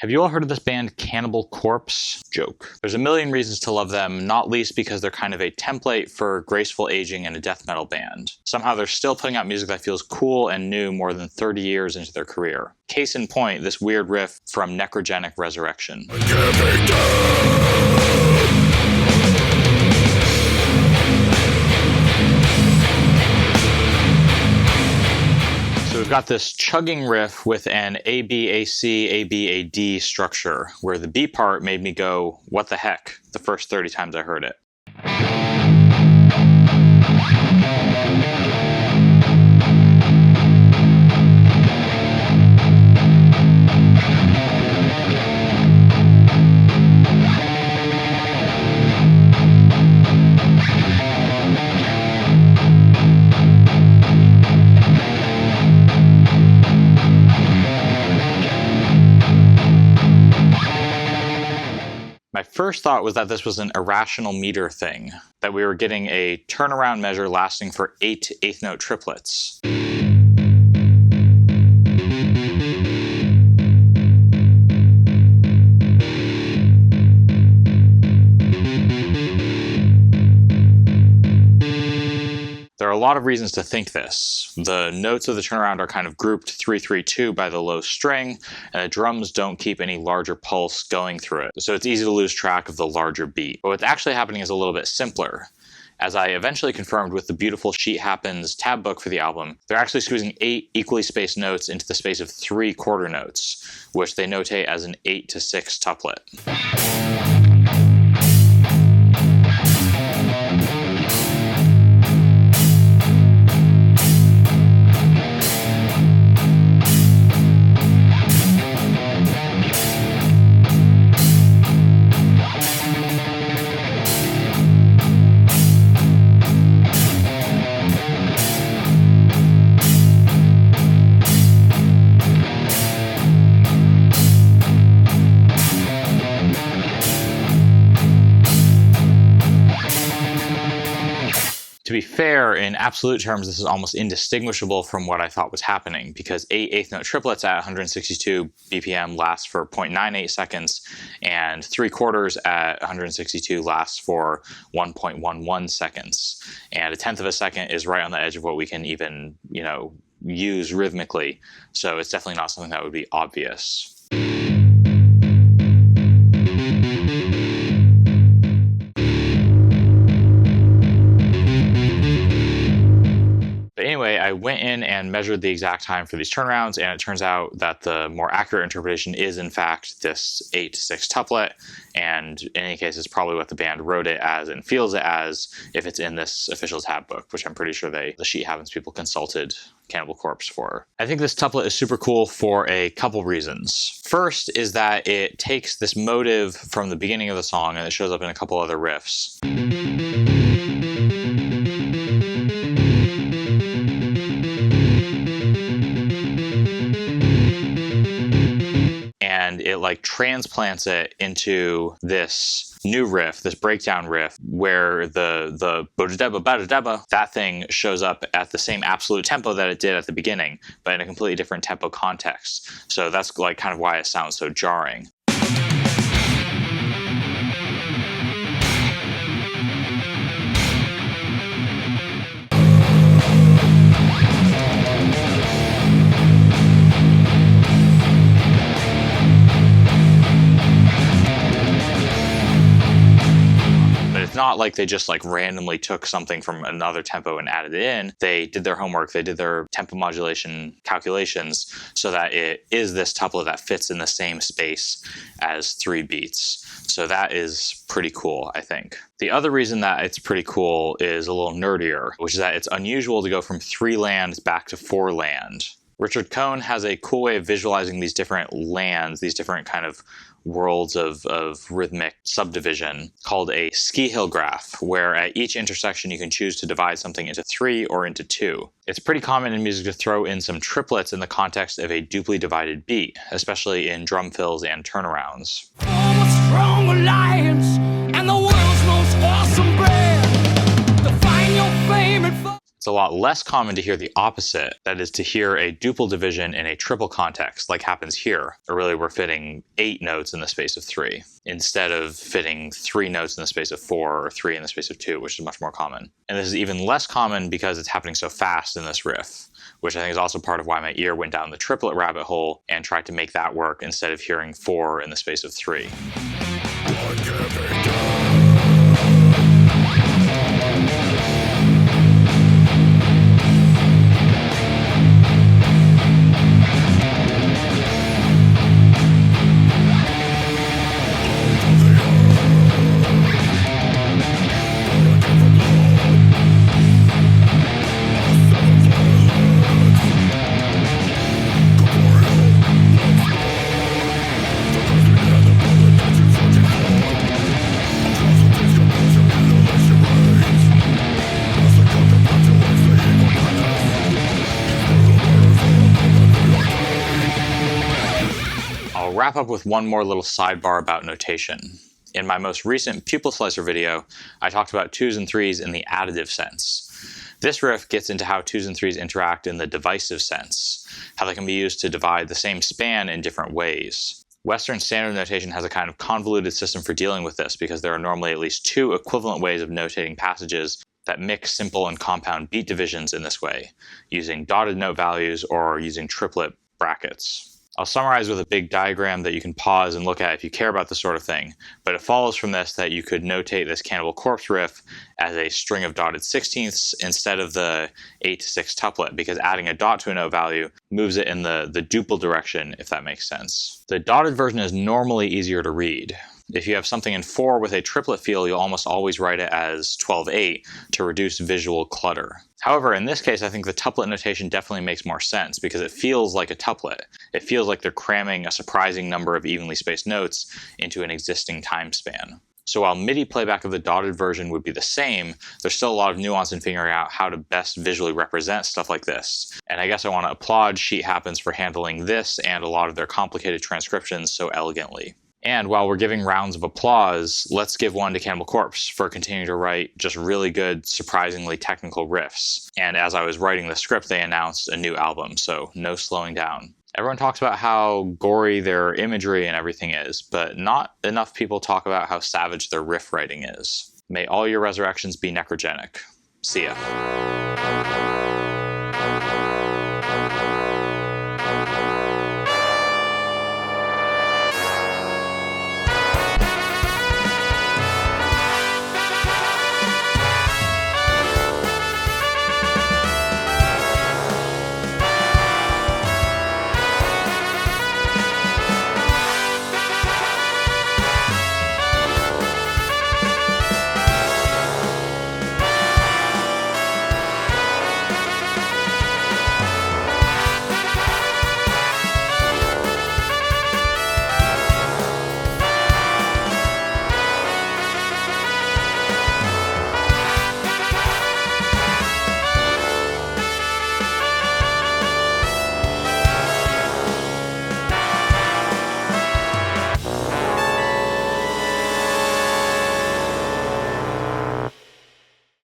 Have you all heard of this band Cannibal Corpse? Joke. There's a million reasons to love them, not least because they're kind of a template for graceful aging in a death metal band. Somehow they're still putting out music that feels cool and new more than 30 years into their career. Case in point, this weird riff from Necrogenic Resurrection. So we've got this chugging riff with an A-B-A-C, A-B-A-D structure, where the B part made me go, what the heck, the first 30 times I heard it. My first thought was that this was an irrational meter thing, that we were getting a turnaround measure lasting for 8 eighth note triplets. There are a lot of reasons to think this. The notes of the turnaround are kind of grouped 3-3-2 by the low string, and the drums don't keep any larger pulse going through it, so it's easy to lose track of the larger beat. But what's actually happening is a little bit simpler. As I eventually confirmed with the beautiful Sheet Happens tab book for the album, they're actually squeezing 8 equally spaced notes into the space of 3 quarter notes, which they notate as an 8-6 tuplet. To be fair, in absolute terms, this is almost indistinguishable from what I thought was happening, because 8 eighth note triplets at 162 BPM lasts for 0.98 seconds, and 3 quarters at 162 lasts for 1.11 seconds. And a tenth of a second is right on the edge of what we can even, use rhythmically. So it's definitely not something that would be obvious. Anyway, I went in and measured the exact time for these turnarounds, and it turns out that the more accurate interpretation is in fact this 8-6 tuplet, and in any case it's probably what the band wrote it as and feels it as if it's in this official tab book, which I'm pretty sure the Sheet Happens people consulted Cannibal Corpse for. I think this tuplet is super cool for a couple reasons. First is that it takes this motive from the beginning of the song and it shows up in a couple other riffs. And it transplants it into this new riff, this breakdown riff, where the baaaaaaaa, that thing shows up at the same absolute tempo that it did at the beginning, but in a completely different tempo context. So that's kind of why it sounds so jarring. Not like they just randomly took something from another tempo and added it in. They did their homework, they did their tempo modulation calculations so that it is this tuplet that fits in the same space as 3 beats. So that is pretty cool, I think. The other reason that it's pretty cool is a little nerdier, which is that it's unusual to go from 3 land back to 4 land. Richard Cohn has a cool way of visualizing these different lands, these different kind of worlds of rhythmic subdivision, called a ski hill graph, where at each intersection you can choose to divide something into 3 or into 2. It's pretty common in music to throw in some triplets in the context of a duply divided beat, especially in drum fills and turnarounds. Form a strong alliance and the world's most awesome brand. Define your fame and It's a lot less common to hear the opposite, that is to hear a duple division in a triple context, like happens here, or really we're fitting 8 notes in the space of 3, instead of fitting 3 notes in the space of 4 or 3 in the space of 2, which is much more common. And this is even less common because it's happening so fast in this riff, which I think is also part of why my ear went down the triplet rabbit hole and tried to make that work instead of hearing 4 in the space of 3. Wrap up with one more little sidebar about notation. In my most recent pupil slicer video, I talked about 2s and 3s in the additive sense. This riff gets into how 2s and 3s interact in the divisive sense, how they can be used to divide the same span in different ways. Western standard notation has a kind of convoluted system for dealing with this because there are normally at least 2 equivalent ways of notating passages that mix simple and compound beat divisions in this way, using dotted note values or using triplet brackets. I'll summarize with a big diagram that you can pause and look at if you care about this sort of thing, but it follows from this that you could notate this Cannibal Corpse riff as a string of dotted 16ths instead of the 8-6 tuplet, because adding a dot to a note value moves it in the duple direction, if that makes sense. The dotted version is normally easier to read. If you have something in 4 with a triplet feel, you'll almost always write it as 12-8 to reduce visual clutter. However, in this case, I think the tuplet notation definitely makes more sense because it feels like a tuplet. It feels like they're cramming a surprising number of evenly spaced notes into an existing time span. So while MIDI playback of the dotted version would be the same, there's still a lot of nuance in figuring out how to best visually represent stuff like this. And I guess I want to applaud Sheet Happens for handling this and a lot of their complicated transcriptions so elegantly. And while we're giving rounds of applause, let's give one to Cannibal Corpse for continuing to write just really good, surprisingly technical riffs. And as I was writing the script, they announced a new album, so no slowing down. Everyone talks about how gory their imagery and everything is, but not enough people talk about how savage their riff writing is. May all your resurrections be necrogenic. See ya.